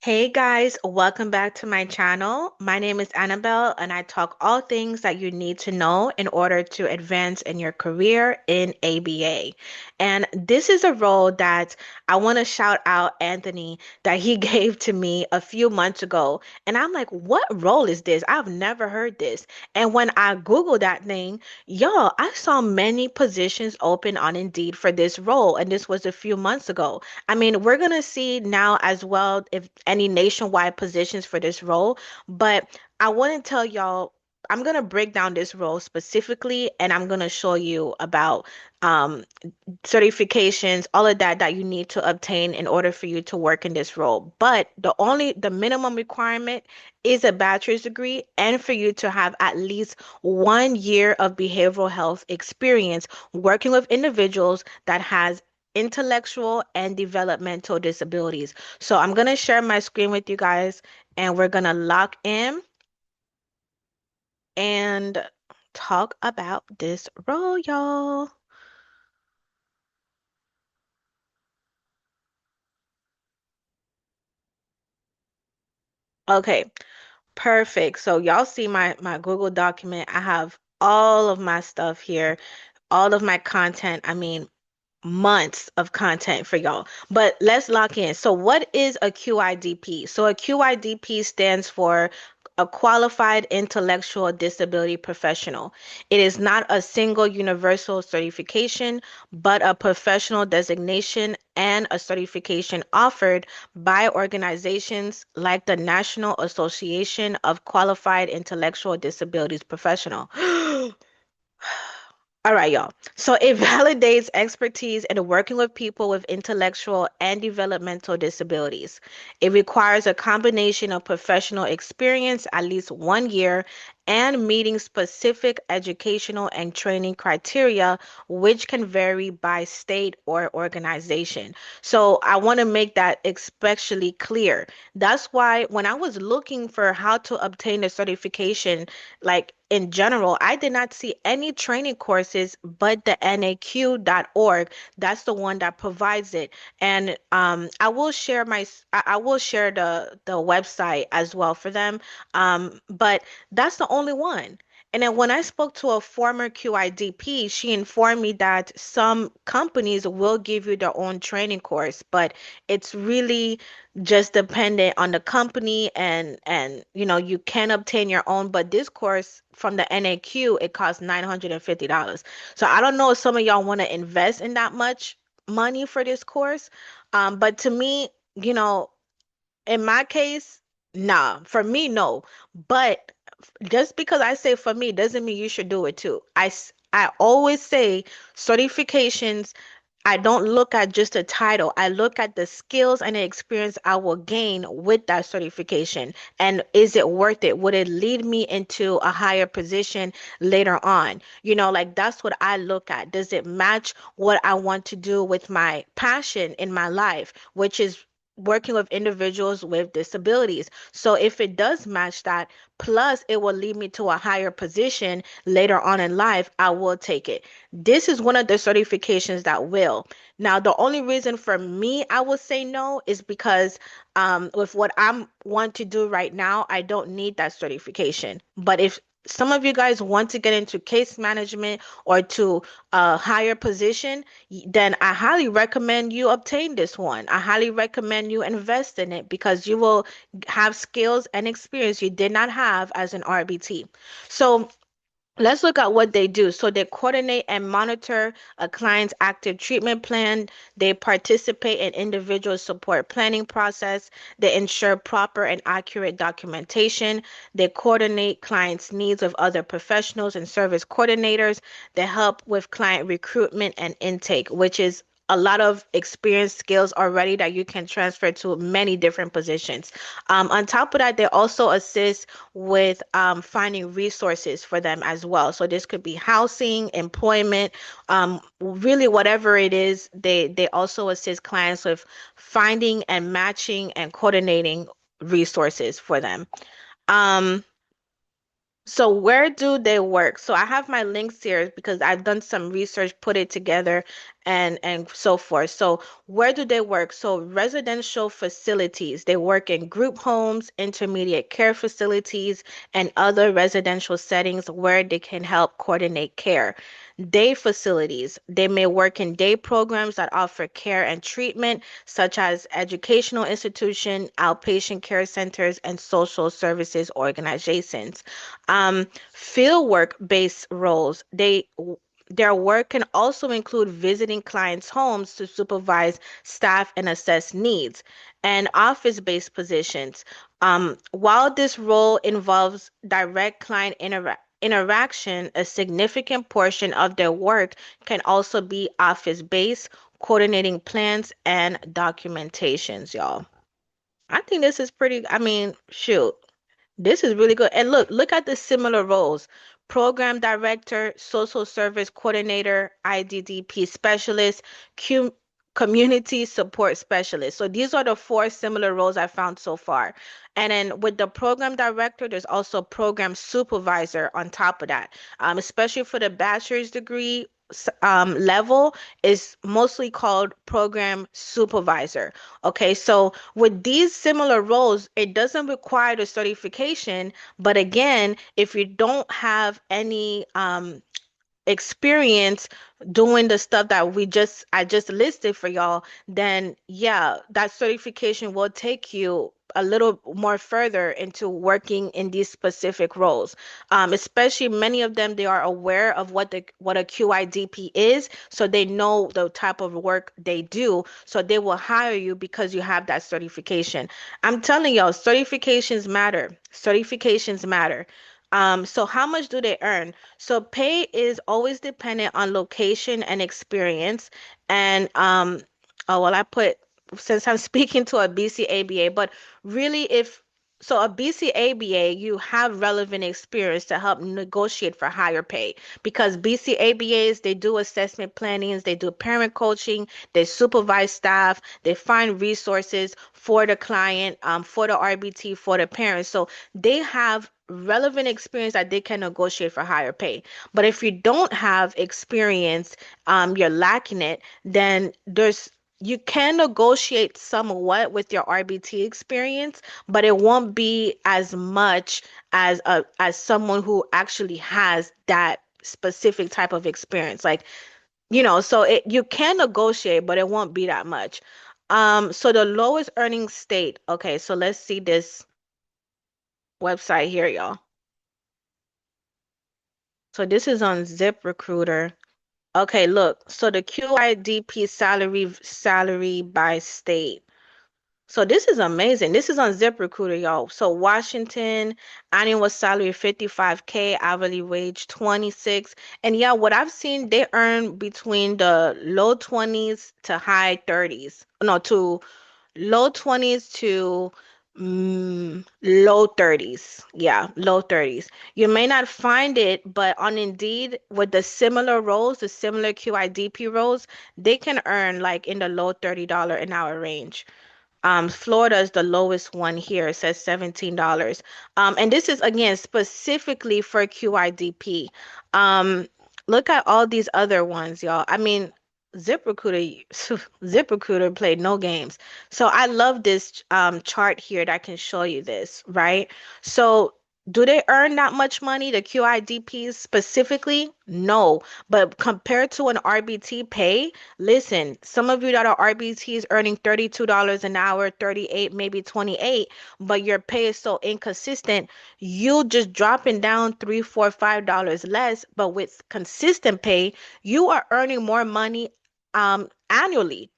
Hey guys, welcome back to my channel. My name is Annabelle and I talk all things that you need to know in order to advance in your career in ABA. And this is a role that I want to shout out Anthony that he gave to me a few months ago. And I'm like, what role is this? I've never heard this. And when I Googled that thing, y'all, I saw many positions open on Indeed for this role. And this was a few months ago. I mean, we're gonna see now as well if any nationwide positions for this role, but I want to tell y'all, I'm gonna break down this role specifically, and I'm gonna show you about um, certifications, all of that that you need to obtain in order for you to work in this role. But the minimum requirement is a bachelor's degree and for you to have at least 1 year of behavioral health experience working with individuals that has intellectual and developmental disabilities. So I'm gonna share my screen with you guys and we're gonna lock in and talk about this role, y'all. Okay, perfect. So y'all see my Google document. I have all of my stuff here, all of my content. I mean, months of content for y'all. But let's lock in. So what is a QIDP? So a QIDP stands for a qualified intellectual disability professional. It is not a single universal certification, but a professional designation and a certification offered by organizations like the National Association of Qualified Intellectual Disabilities Professional. All right, y'all. So it validates expertise in working with people with intellectual and developmental disabilities. It requires a combination of professional experience, at least 1 year, and meeting specific educational and training criteria, which can vary by state or organization. So I want to make that especially clear. That's why when I was looking for how to obtain a certification, like in general, I did not see any training courses but the NAQ.org. That's the one that provides it. And I will share I will share the website as well for them. But that's the only one. And then when I spoke to a former QIDP, she informed me that some companies will give you their own training course, but it's really just dependent on the company and you can obtain your own, but this course from the NAQ it costs $950. So I don't know if some of y'all want to invest in that much money for this course. But to me, you know, in my case, nah, for me, no. But just because I say for me doesn't mean you should do it too. I always say certifications I don't look at just a title. I look at the skills and the experience I will gain with that certification. And is it worth it? Would it lead me into a higher position later on? Like that's what I look at. Does it match what I want to do with my passion in my life, which is working with individuals with disabilities? So if it does match that, plus it will lead me to a higher position later on in life, I will take it. This is one of the certifications that will. Now, the only reason for me I would say no is because with what I'm want to do right now, I don't need that certification. But if some of you guys want to get into case management or to a higher position, then I highly recommend you obtain this one. I highly recommend you invest in it because you will have skills and experience you did not have as an RBT. So let's look at what they do. So they coordinate and monitor a client's active treatment plan. They participate in individual support planning process. They ensure proper and accurate documentation. They coordinate clients' needs with other professionals and service coordinators. They help with client recruitment and intake, which is a lot of experience skills already that you can transfer to many different positions. On top of that, they also assist with finding resources for them as well. So this could be housing, employment, really whatever it is. They also assist clients with finding and matching and coordinating resources for them. Um, so where do they work? So I have my links here because I've done some research, put it together, and so forth. So where do they work? So residential facilities. They work in group homes, intermediate care facilities, and other residential settings where they can help coordinate care. Day facilities. They may work in day programs that offer care and treatment, such as educational institution, outpatient care centers, and social services organizations. Fieldwork based roles. Their work can also include visiting clients' homes to supervise staff and assess needs, and office-based positions. While this role involves direct client interaction, a significant portion of their work can also be office-based, coordinating plans and documentations, y'all. I think this is pretty, I mean, shoot. This is really good. And look at the similar roles. Program director, social service coordinator, IDDP specialist, Q community support specialist. So these are the four similar roles I found so far. And then with the program director, there's also program supervisor on top of that. Especially for the bachelor's degree level is mostly called program supervisor. Okay, so with these similar roles, it doesn't require the certification, but again, if you don't have any experience doing the stuff that I just listed for y'all, then yeah, that certification will take you a little more further into working in these specific roles. Especially many of them, they are aware of what a QIDP is, so they know the type of work they do, so they will hire you because you have that certification. I'm telling y'all, certifications matter. Certifications matter. So how much do they earn? So pay is always dependent on location and experience. And oh well, I put since I'm speaking to a BCABA, but really if so a BCABA, you have relevant experience to help negotiate for higher pay because BCABAs, they do assessment plannings, they do parent coaching, they supervise staff, they find resources for the client, for the RBT, for the parents. So they have relevant experience that they can negotiate for higher pay. But if you don't have experience, you're lacking it, then you can negotiate somewhat with your RBT experience, but it won't be as much as someone who actually has that specific type of experience. Like, so you can negotiate, but it won't be that much. So the lowest earning state. Okay, so let's see this website here, y'all. So this is on ZipRecruiter. Okay, look. So the QIDP salary by state. So this is amazing. This is on ZipRecruiter, y'all. So Washington, annual salary 55K, hourly wage 26. And yeah, what I've seen, they earn between the low 20s to high 30s. No, to low 20s to low 30s. Yeah, low 30s. You may not find it, but on Indeed, with the similar roles, the similar QIDP roles, they can earn like in the low $30 an hour range. Florida is the lowest one here. It says $17. And this is again specifically for QIDP. Um, Look at all these other ones, y'all. I mean, ZipRecruiter, ZipRecruiter played no games. So I love this chart here that can show you this, right? So do they earn that much money, the QIDPs specifically? No. But compared to an RBT pay, listen, some of you that are RBTs earning $32 an hour, 38, maybe 28, but your pay is so inconsistent, you just dropping down 3, 4, $5 less, but with consistent pay, you are earning more money annually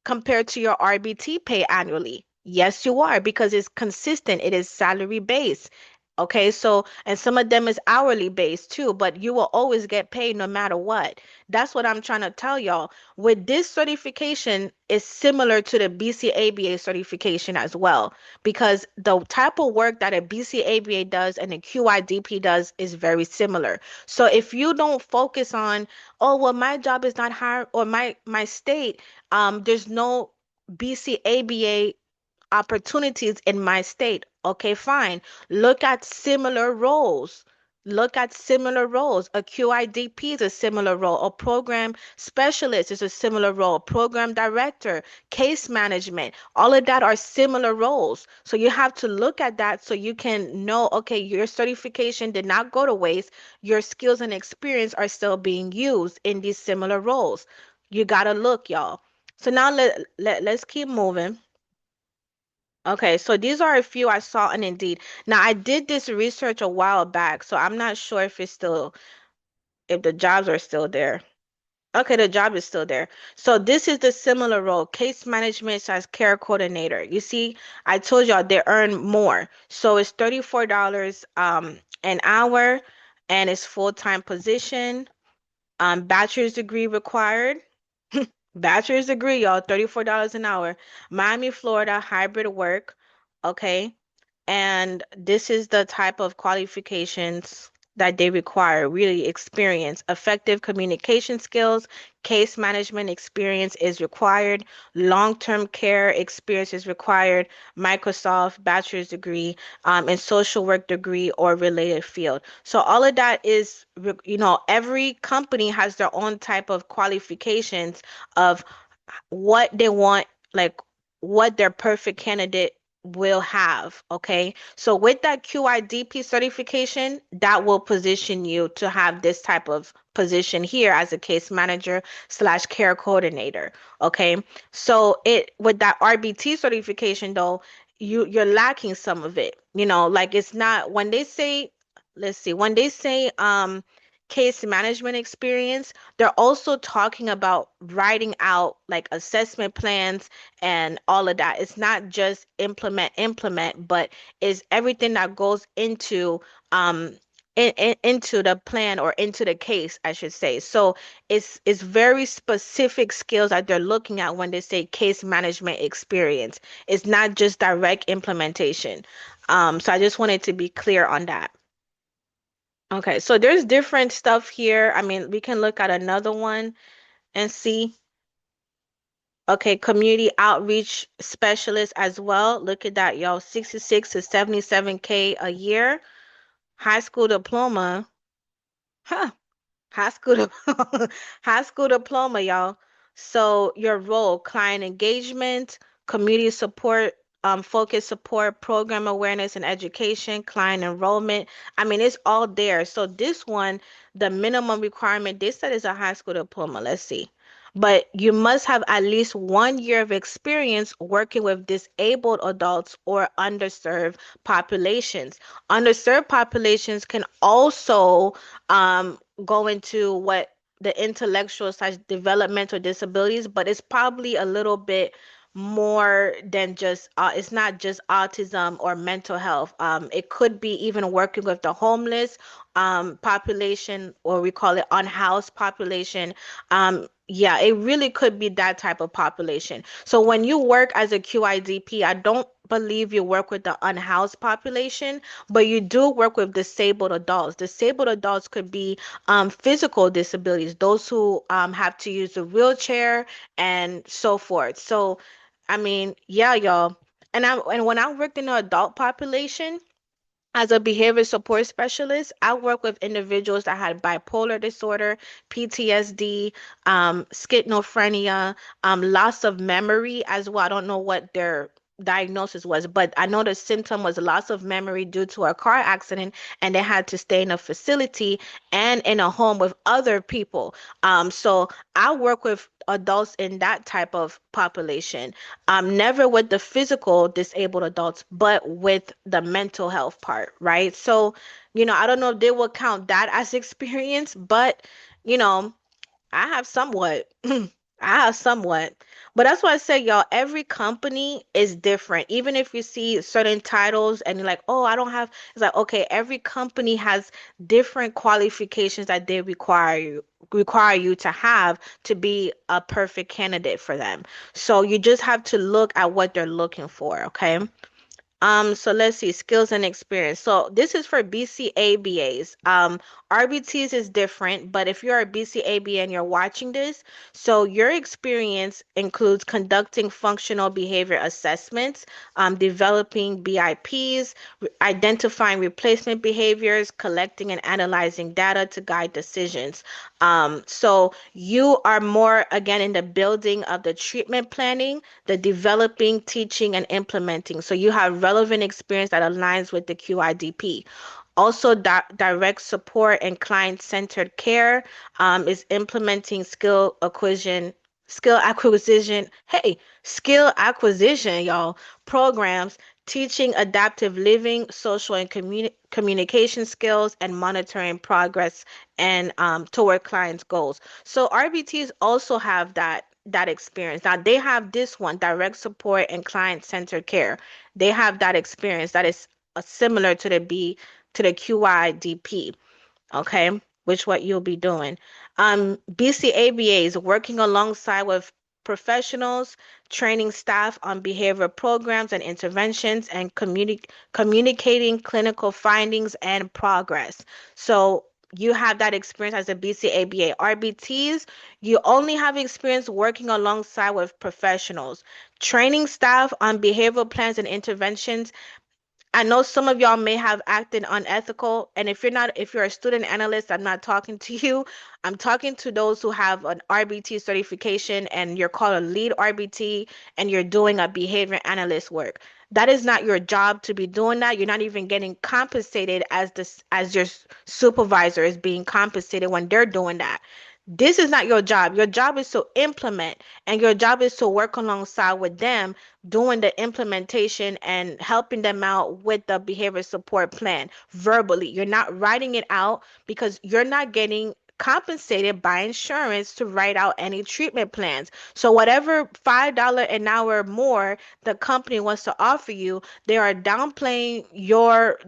compared to your RBT pay annually. Yes, you are because it's consistent. It is salary based. Okay, so and some of them is hourly based too, but you will always get paid no matter what. That's what I'm trying to tell y'all. With this certification is similar to the BCABA certification as well, because the type of work that a BCABA does and a QIDP does is very similar. So if you don't focus on, oh, well, my job is not higher or my state there's no BCABA opportunities in my state. Okay, fine. Look at similar roles. look at similar roles. A QIDP is a similar role. A program specialist is a similar role. Program director, case management, all of that are similar roles. So you have to look at that so you can know, okay, your certification did not go to waste. Your skills and experience are still being used in these similar roles. You gotta look, y'all. So now let's keep moving. Okay, so these are a few I saw on Indeed. Now I did this research a while back, so I'm not sure if it's still if the jobs are still there. Okay, the job is still there. So this is the similar role, case management slash care coordinator. You see, I told y'all they earn more. So it's $34 an hour and it's full-time position. Bachelor's degree required. Bachelor's degree, y'all, $34 an hour. Miami, Florida, hybrid work. Okay. And this is the type of qualifications that they require, really experience. Effective communication skills, case management experience is required, long-term care experience is required, Microsoft bachelor's degree, and social work degree or related field. So all of that is, every company has their own type of qualifications of what they want, like what their perfect candidate will have. Okay. So with that QIDP certification, that will position you to have this type of position here as a case manager slash care coordinator. Okay. So it with that RBT certification though, you're lacking some of it. Like it's not when they say, let's see, when they say case management experience, they're also talking about writing out like assessment plans and all of that. It's not just implement, but it's everything that goes into into the plan or into the case, I should say. So it's very specific skills that they're looking at when they say case management experience. It's not just direct implementation. So I just wanted to be clear on that. Okay, so there's different stuff here. I mean, we can look at another one and see. Okay, community outreach specialist as well. Look at that, y'all. 66 to 77K a year. High school diploma. Huh. High school high school diploma, y'all. So your role, client engagement, community support, focus support, program awareness and education, client enrollment. I mean, it's all there. So this one, the minimum requirement, they said is a high school diploma. Let's see. But you must have at least 1 year of experience working with disabled adults or underserved populations. Underserved populations can also go into what the intellectual slash developmental disabilities, but it's probably a little bit more than just it's not just autism or mental health. It could be even working with the homeless population, or we call it unhoused population. Yeah, it really could be that type of population. So when you work as a QIDP, I don't believe you work with the unhoused population, but you do work with disabled adults. Disabled adults could be physical disabilities, those who have to use a wheelchair and so forth. So, I mean, yeah, y'all. And when I worked in the adult population, as a behavior support specialist, I work with individuals that had bipolar disorder, PTSD, schizophrenia, loss of memory as well. I don't know what their diagnosis was, but I know the symptom was loss of memory due to a car accident, and they had to stay in a facility and in a home with other people. So I work with adults in that type of population. Never with the physical disabled adults, but with the mental health part, right? So, I don't know if they will count that as experience, but, you know, I have somewhat. I have somewhat. But that's why I say, y'all, every company is different. Even if you see certain titles and you're like, oh, I don't have, it's like, okay, every company has different qualifications that they require you to have to be a perfect candidate for them. So you just have to look at what they're looking for, okay? So let's see, skills and experience. So this is for BCABAs. RBTs is different, but if you're a BCABA and you're watching this, so your experience includes conducting functional behavior assessments, developing BIPs, identifying replacement behaviors, collecting and analyzing data to guide decisions. So you are more again in the building of the treatment planning, the developing, teaching, and implementing. So you have relevant experience that aligns with the QIDP. Also, direct support and client-centered care is implementing skill acquisition, y'all, programs, teaching adaptive living, social and communication skills, and monitoring progress and toward clients' goals. So RBTs also have that experience. Now they have this one, direct support and client-centered care. They have that experience that is similar to the QIDP, okay, which what you'll be doing. BCABA is working alongside with professionals, training staff on behavior programs and interventions, and communicating clinical findings and progress. So you have that experience as a BCABA. RBTs, you only have experience working alongside with professionals, training staff on behavioral plans and interventions. I know some of y'all may have acted unethical, and if you're a student analyst, I'm not talking to you. I'm talking to those who have an RBT certification and you're called a lead RBT and you're doing a behavior analyst work. That is not your job to be doing that. You're not even getting compensated as your supervisor is being compensated when they're doing that. This is not your job. Your job is to implement, and your job is to work alongside with them doing the implementation and helping them out with the behavior support plan verbally. You're not writing it out because you're not getting compensated by insurance to write out any treatment plans. So whatever $5 an hour more the company wants to offer you, they are downplaying your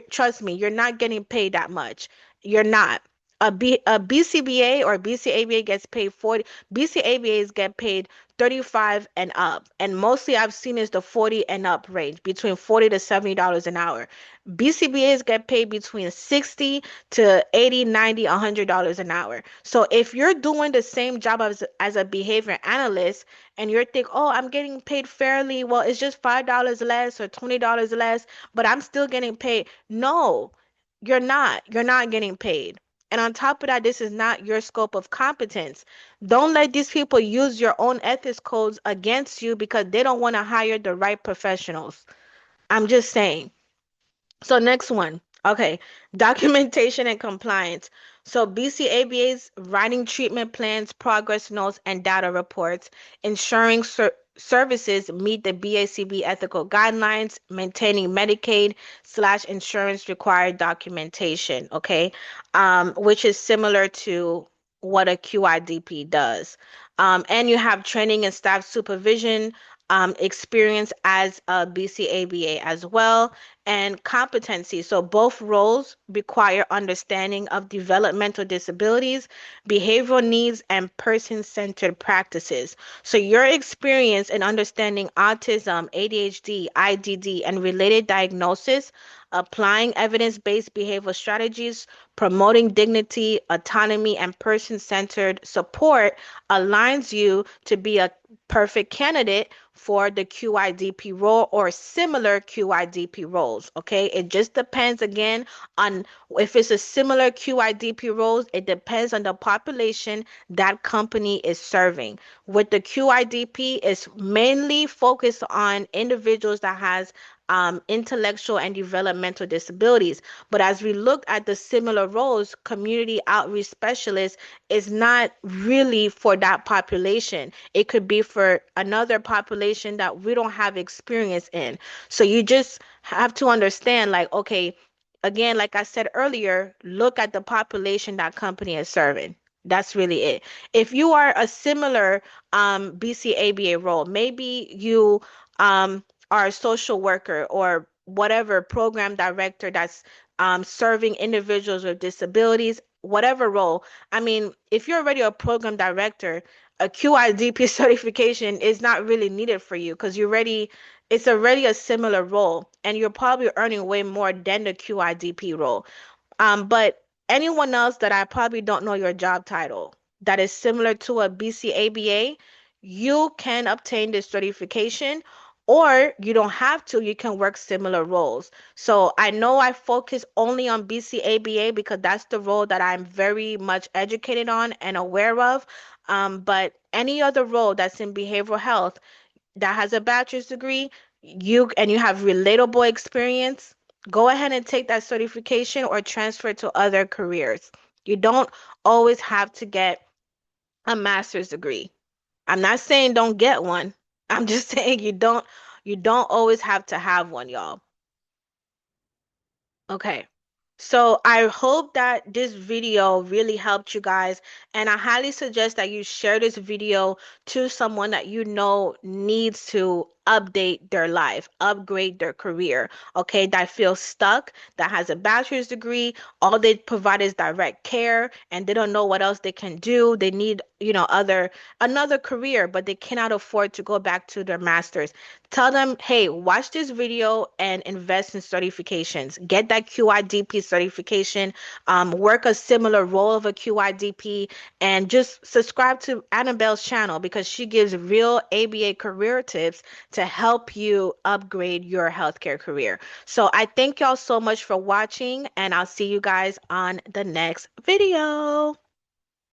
trust me, you're not getting paid that much. You're not. A BCBA or BCABA gets paid 40, BCABAs get paid 35 and up. And mostly I've seen is the 40 and up range, between 40 to $70 an hour. BCBAs get paid between 60 to 80, 90, $100 an hour. So if you're doing the same job as a behavior analyst and you're think, oh, I'm getting paid fairly, well, it's just $5 less or $20 less, but I'm still getting paid. No, you're not. You're not getting paid. And on top of that, this is not your scope of competence. Don't let these people use your own ethics codes against you because they don't want to hire the right professionals. I'm just saying. So next one. Okay, documentation and compliance. So BCABA's writing treatment plans, progress notes, and data reports, ensuring services meet the BACB ethical guidelines, maintaining Medicaid slash insurance required documentation. Okay, which is similar to what a QIDP does. And you have training and staff supervision experience as a BCABA as well, and competency. So both roles require understanding of developmental disabilities, behavioral needs, and person-centered practices. So your experience in understanding autism, ADHD, IDD, and related diagnosis, applying evidence-based behavioral strategies, promoting dignity, autonomy, and person-centered support aligns you to be a perfect candidate for the QIDP role or similar QIDP roles. Okay, it just depends again on if it's a similar QIDP roles, it depends on the population that company is serving. With the QIDP, it's mainly focused on individuals that has intellectual and developmental disabilities. But as we look at the similar roles, community outreach specialist is not really for that population. It could be for another population that we don't have experience in. So you just have to understand, like, okay, again, like I said earlier, look at the population that company is serving. That's really it. If you are a similar BCABA role, maybe you are a social worker or whatever program director that's serving individuals with disabilities, whatever role. I mean, if you're already a program director, a QIDP certification is not really needed for you because it's already a similar role and you're probably earning way more than the QIDP role. But anyone else that I probably don't know your job title that is similar to a BCABA, you can obtain this certification, or you don't have to, you can work similar roles. So I know I focus only on BCABA because that's the role that I'm very much educated on and aware of. But any other role that's in behavioral health, that has a bachelor's degree, you have relatable experience, go ahead and take that certification or transfer to other careers. You don't always have to get a master's degree. I'm not saying don't get one. I'm just saying you don't always have to have one, y'all. Okay. So I hope that this video really helped you guys, and I highly suggest that you share this video to someone that you know needs to update their life, upgrade their career, okay, that feels stuck, that has a bachelor's degree, all they provide is direct care, and they don't know what else they can do. They need, another career, but they cannot afford to go back to their master's. Tell them, hey, watch this video and invest in certifications. Get that QIDP certification, work a similar role of a QIDP, and just subscribe to Annabelle's channel because she gives real ABA career tips to help you upgrade your healthcare career. So I thank y'all so much for watching, and I'll see you guys on the next video.